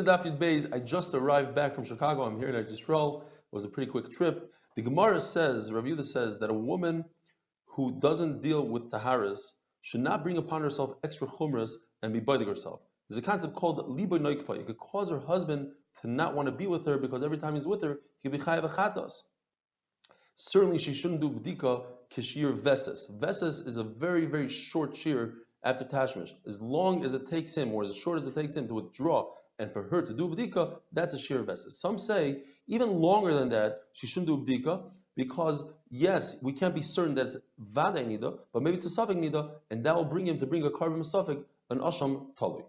Niddah Daf Yud Beis. I just arrived back from Chicago. I'm here in Eretz Yisrael. It was a pretty quick trip. The Gemara says, Rav Yehuda says, that a woman who doesn't deal with taharas should not bring upon herself extra chumras and be biting herself. There's a concept called liboy noikfa. It could cause her husband to not want to be with her because every time he's with her, he'll be chayav achatas. Certainly, she shouldn't do bdika kishir veses. Veses is a very, very short shear after tashmish. As long as it takes him, or as short as it takes him to withdraw, and for her to do bdika, that's a shear veses. Some say even longer than that, she shouldn't do bdika because yes, we can't be certain that it's vade nida, but maybe it's a safek nida, and that will bring him to bring a carbon safek, an asham tali.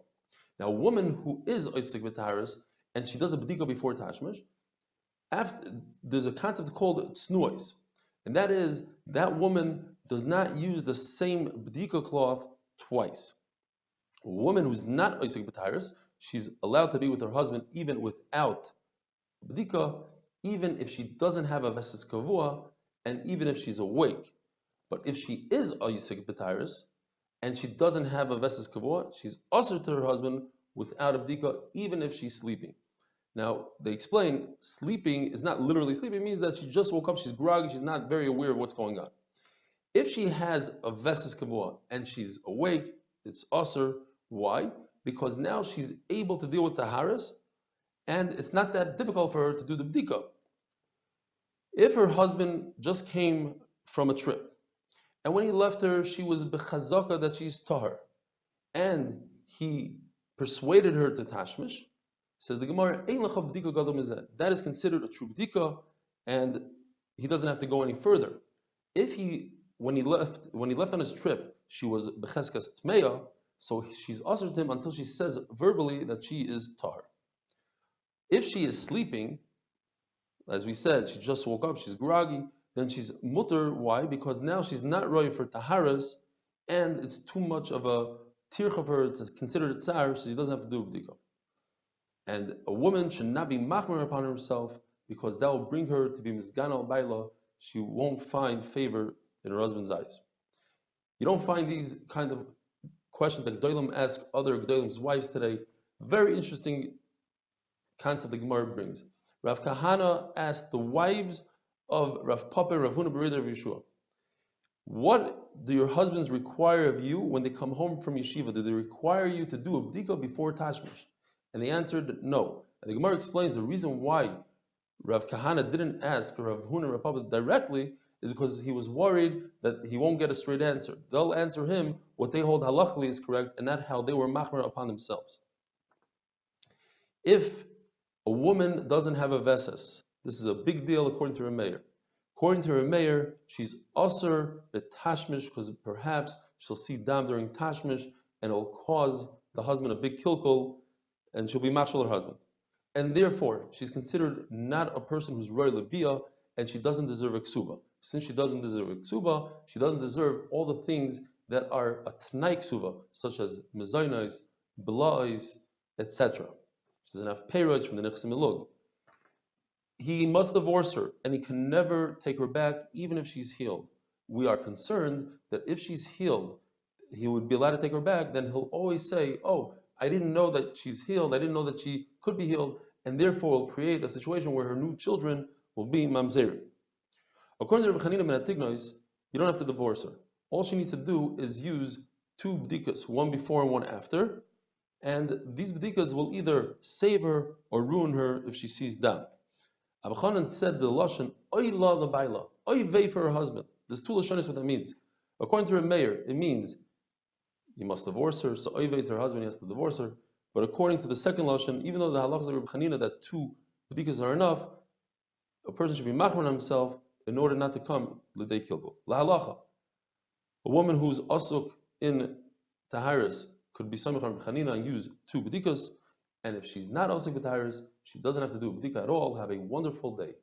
Now, a woman who is oisik v'taharis and she does a bdika before tashmish, there's a concept called tsnuos, and that is that woman does not use the same bdika cloth twice. A woman who's not oisik b'taharis, she's allowed to be with her husband even without bdika, even if she doesn't have a veses kavua, and even if she's awake. But if she is oisik b'taharis and she doesn't have a veses kavua, she's also to her husband without a bdika, even if she's sleeping. Now, they explain sleeping is not literally sleeping. It means that she just woke up, she's groggy, she's not very aware of what's going on. If she has a veses kavua and she's awake, it's asur. Why? Because now she's able to deal with taharas, and it's not that difficult for her to do the bdika. If her husband just came from a trip, and when he left her, she was bechazaka that she's tahar, and he persuaded her to tashmish, says the Gemara, that is considered a true bdika, and he doesn't have to go any further. If when he left on his trip, she was becheskas tmeya, so she's asur to him until she says verbally that she is tahar. If she is sleeping, as we said, she just woke up, she's groggy, then she's mutter. Why? Because now she's not roy for taharas, and it's too much of a tirch of her, it's considered a tsar, so she doesn't have to do bdika. And a woman should not be machmer upon herself, because that will bring her to be misgan al baila. She won't find favor in her husband's eyes. You don't find these kind of questions that Gdolim ask other Gdolim's wives today. Very interesting concept the Gemara brings. Rav Kahana asked the wives of Rav Papa, Rav Huna Berida, Rav Yeshua, what do your husbands require of you when they come home from yeshiva? Do they require you to do a bdika before tashmish? And they answered no. And the Gemara explains the reason why Rav Kahana didn't ask Rav Huna and Rav Papa directly is because he was worried that he won't get a straight answer. They'll answer him what they hold halachically is correct, and not how they were machmer upon themselves. If a woman doesn't have a veses, this is a big deal according to her mayor. According to her mayor, she's asur b'tashmish because perhaps she'll see dam during tashmish and it'll cause the husband a big kilkul, and she'll be machshel her husband. And therefore, she's considered not a person who's roy lebiyah, and she doesn't deserve a ksuba. Since she doesn't deserve a ksuba, she doesn't deserve all the things that are a tnai ksuba, such as mezainos, belais, etc. She doesn't have payrods from the nechsim ilug. He must divorce her, and he can never take her back, even if she's healed. We are concerned that if she's healed, he would be allowed to take her back. Then he'll always say, "Oh, I didn't know that she's healed. I didn't know that she could be healed," and therefore will create a situation where her new children will be mamzerim. According to Rabbi Chanina ben Atignois, you don't have to divorce her. All she needs to do is use two bdikas, one before and one after, and these bdikas will either save her or ruin her if she sees dam. Abba Chanan said the lashon oy la lebaila, oy vei for her husband. There's two lashonis what that means. According to her mayor, it means you must divorce her, so oy vei to her husband, he has to divorce her. But according to the second lashon, even though the halachas of Rabbi Chanina that two bdikas are enough, a person should be machmer on himself in order not to come l'dei kilgul. La halacha, a woman who's asuk in taharis could be samich on Rabbi Chanina and use two bdikas, and if she's not asuk with taharis, she doesn't have to do a bdika at all. Have a wonderful day.